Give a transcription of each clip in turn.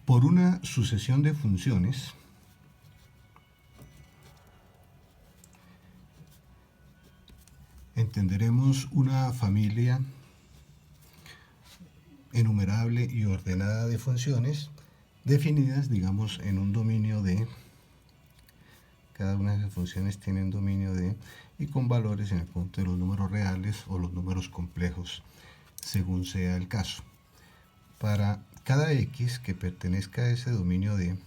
Por una sucesión de funciones, entenderemos una familia enumerable y ordenada de funciones definidas, digamos, en un dominio de, cada una de esas funciones tiene un dominio de, y con valores en el conjunto de los números reales o los números complejos, según sea el caso. Para cada x que pertenezca a ese dominio de,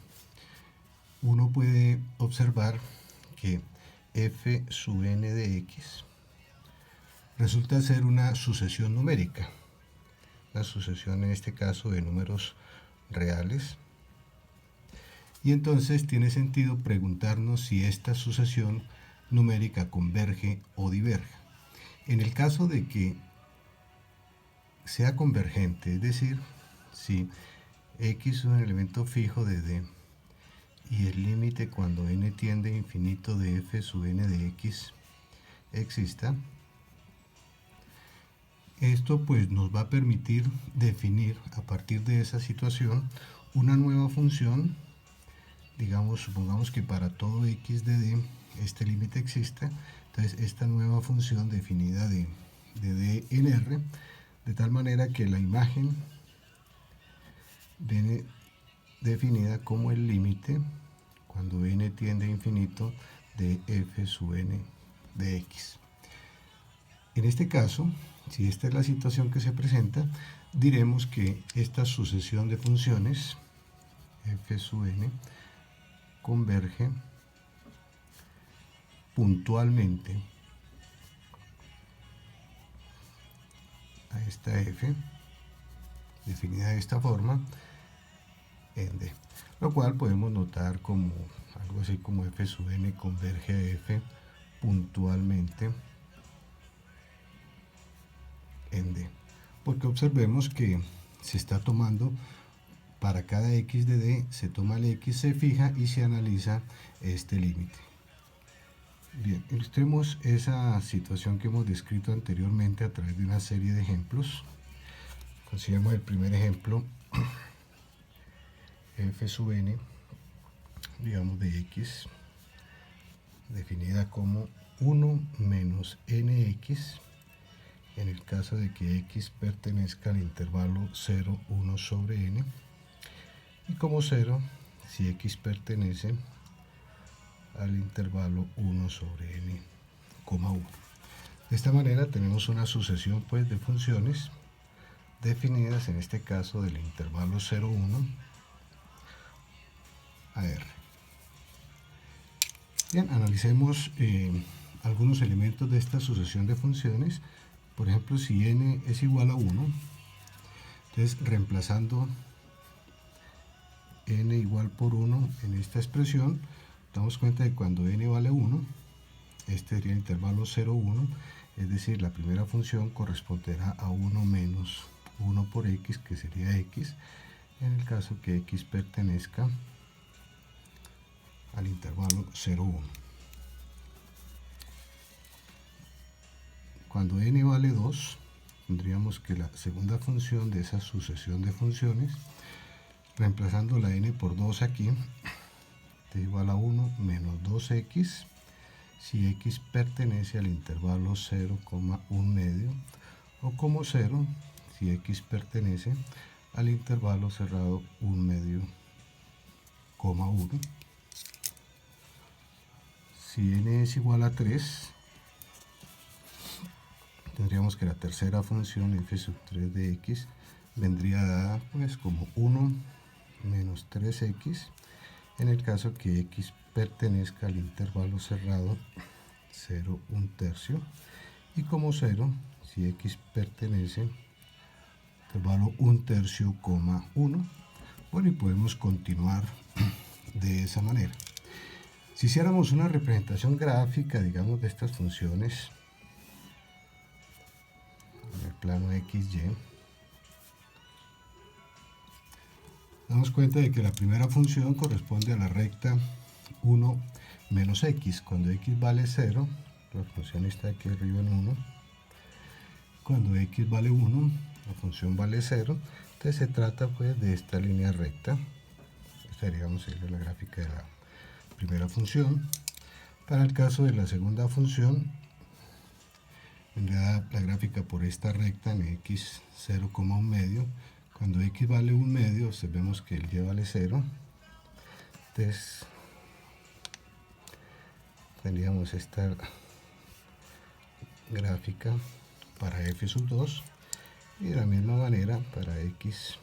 uno puede observar que f sub n de x resulta ser una sucesión numérica, una sucesión en este caso de números reales, y entonces tiene sentido preguntarnos si esta sucesión numérica converge o diverge. En el caso de que sea convergente, es decir, si x es un elemento fijo de D y el límite cuando n tiende a infinito de f sub n de x exista, esto pues nos va a permitir definir a partir de esa situación una nueva función. Digamos, supongamos que para todo x de D este límite exista, entonces esta nueva función definida de D en R, de tal manera que la imagen viene definida como el límite cuando n tiende a infinito de f sub n de x. En este caso, si esta es la situación que se presenta, diremos que esta sucesión de funciones f sub n converge puntualmente a esta f, definida de esta forma, en D, lo cual podemos notar como algo así como f sub n converge a f puntualmente en D, porque observemos que se está tomando para cada x de D, se toma el x, se fija y se analiza este límite. Bien, ilustremos esa situación que hemos descrito anteriormente a través de una serie de ejemplos. Consideremos el primer ejemplo, f sub n, digamos de x, definida como 1 menos nx, en el caso de que x pertenezca al intervalo 0, 1 sobre n, y como 0 si x pertenece al intervalo 1 sobre n, 1. De esta manera tenemos una sucesión pues de funciones definidas en este caso del intervalo 0, 1 a r. Bien, analicemos algunos elementos de esta sucesión de funciones. Por ejemplo, si n es igual a 1, entonces reemplazando n igual por 1 en esta expresión, damos cuenta de que cuando n vale 1, este sería el intervalo 0, 1, es decir, la primera función corresponderá a 1 menos 1 por x, que sería x, en el caso que x pertenezca al intervalo 0, 1. Cuando n vale 2, tendríamos que la segunda función de esa sucesión de funciones, reemplazando la n por 2 aquí, es igual a 1 menos 2x, si x pertenece al intervalo 0, 1 medio, o como 0, si x pertenece al intervalo cerrado 1 medio, 1. Si n es igual a 3, tendríamos que la tercera función f sub 3 de x vendría dada pues como 1 menos 3x, en el caso que x pertenezca al intervalo cerrado 0, 1 tercio, y como 0 si x pertenece al intervalo 1 tercio, 1. Bueno, y podemos continuar de esa manera. Si hiciéramos una representación gráfica, digamos, de estas funciones en el plano XY, damos cuenta de que la primera función corresponde a la recta 1 menos x. Cuando x vale 0, la función está aquí arriba en 1. Cuando x vale 1, la función vale 0. Entonces se trata pues de esta línea recta esta, digamos, es la gráfica de la primera función. Para el caso de la segunda función, vendrá la gráfica por esta recta en x 0,1 medio. Cuando x vale 1 medio, observemos que el y vale 0. Entonces, tendríamos esta gráfica para f sub 2, y de la misma manera para x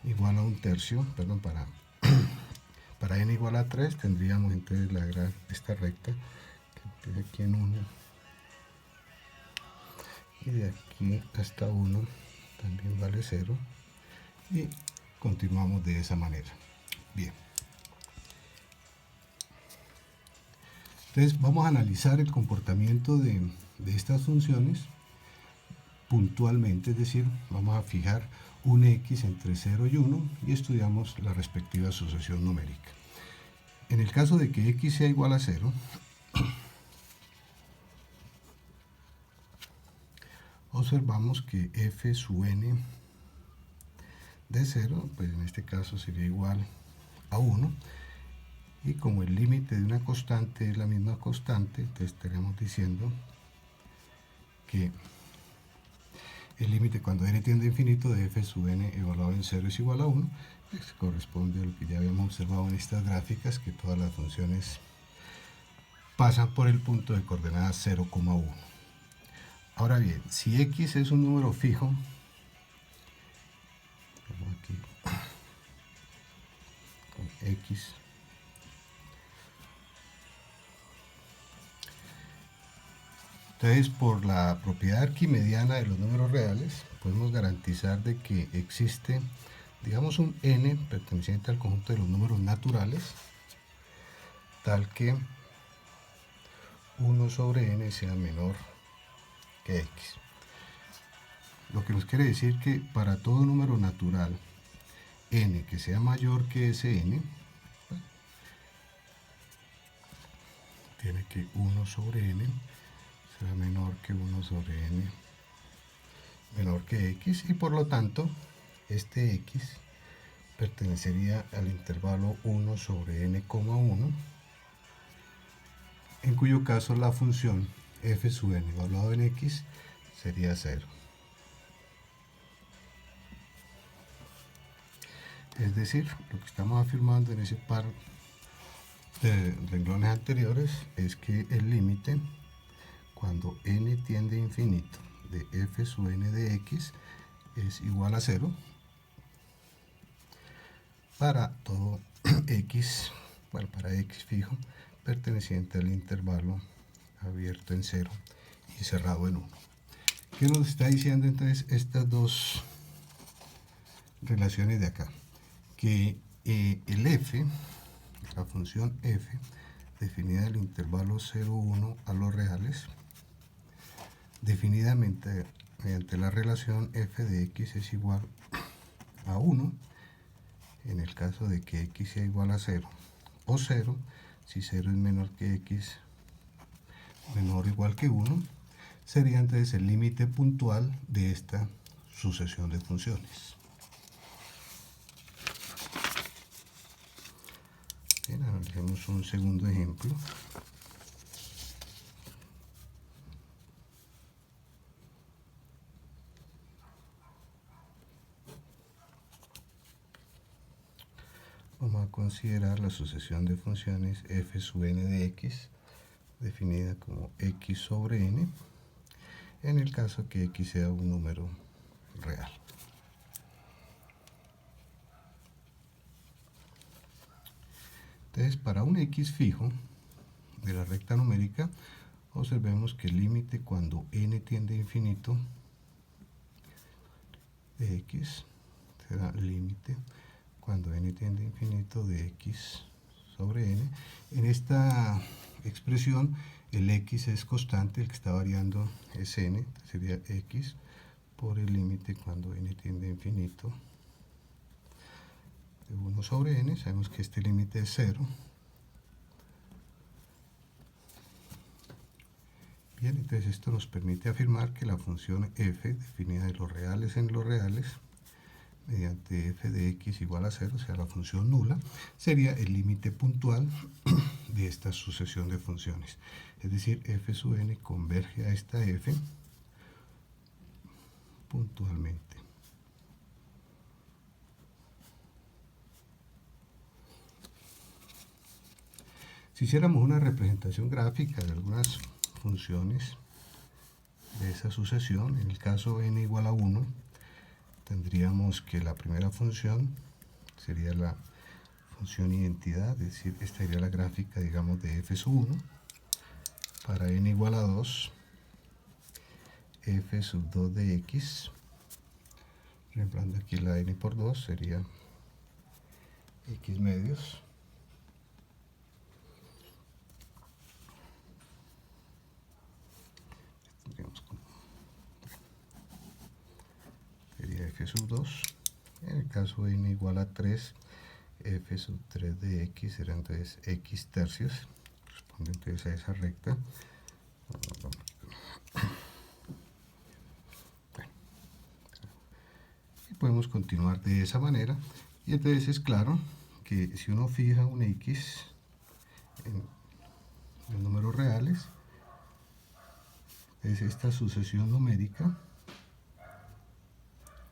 igual a 1/3, perdón, para n igual a 3 tendríamos entonces esta recta que empieza aquí en 1 y de aquí hasta 1 también vale 0, y continuamos de esa manera. Bien, entonces vamos a analizar el comportamiento de estas funciones puntualmente, es decir, vamos a fijar un x entre 0 y 1 y estudiamos la respectiva sucesión numérica. En el caso de que x sea igual a 0, observamos que f sub n de 0, pues en este caso sería igual a 1, y como el límite de una constante es la misma constante, entonces estaremos diciendo que el límite cuando n tiende a infinito de f sub n evaluado en 0 es igual a 1, pues corresponde a lo que ya habíamos observado en estas gráficas, que todas las funciones pasan por el punto de coordenadas 0,1. Ahora bien, si x es un número fijo, aquí, con x, entonces por la propiedad arquimediana de los números reales podemos garantizar de que existe, digamos, un n perteneciente al conjunto de los números naturales, tal que 1 sobre n sea menor que x. Lo que nos quiere decir que para todo número natural n que sea mayor que ese n, tiene que 1 sobre n será menor que 1 sobre n menor que x, y por lo tanto este x pertenecería al intervalo 1 sobre n,1, en cuyo caso la función f sub n evaluado en x sería 0. Es decir, lo que estamos afirmando en ese par de renglones anteriores es que el límite cuando n tiende a infinito de f sub n de x es igual a 0 para todo x, bueno, para x fijo perteneciente al intervalo abierto en 0 y cerrado en 1. ¿Qué nos está diciendo entonces estas dos relaciones de acá? Que el f, la función f, definida del intervalo 0, 1 a los reales, definidamente mediante la relación f de x es igual a 1, en el caso de que x sea igual a 0, o 0, si 0 es menor que x, menor o igual que 1, sería entonces el límite puntual de esta sucesión de funciones. Bien, analicemos un segundo ejemplo. Vamos a considerar la sucesión de funciones f sub n de x, definida como x sobre n, en el caso que x sea un número real. Entonces, para un x fijo de la recta numérica, observemos que el límite cuando n tiende a infinito de x será el límite cuando n tiende a infinito de x sobre n. En esta expresión el x es constante, el que está variando es n, sería x por el límite cuando n tiende a infinito de 1 sobre n. Sabemos que este límite es 0. Bien, entonces esto nos permite afirmar que la función f, definida de los reales en los reales, mediante f de x igual a 0, o sea, la función nula, sería el límite puntual de esta sucesión de funciones. Es decir, f sub n converge a esta f puntualmente. Si hiciéramos una representación gráfica de algunas funciones de esa sucesión, en el caso n igual a 1, tendríamos que la primera función sería la función identidad, es decir, esta sería la gráfica, digamos, de f sub 1. Para n igual a 2, f sub 2 de x, reemplazando aquí la n por 2, sería x medios. Sería f sub 2. En el caso de n igual a 3, f sub 3 de x será entonces x tercios, corresponde entonces a esa recta. Y podemos continuar de esa manera, y entonces es claro que si uno fija un x en números reales, es esta sucesión numérica,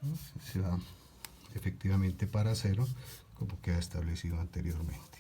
¿no? Se va efectivamente para 0, como queda establecido anteriormente.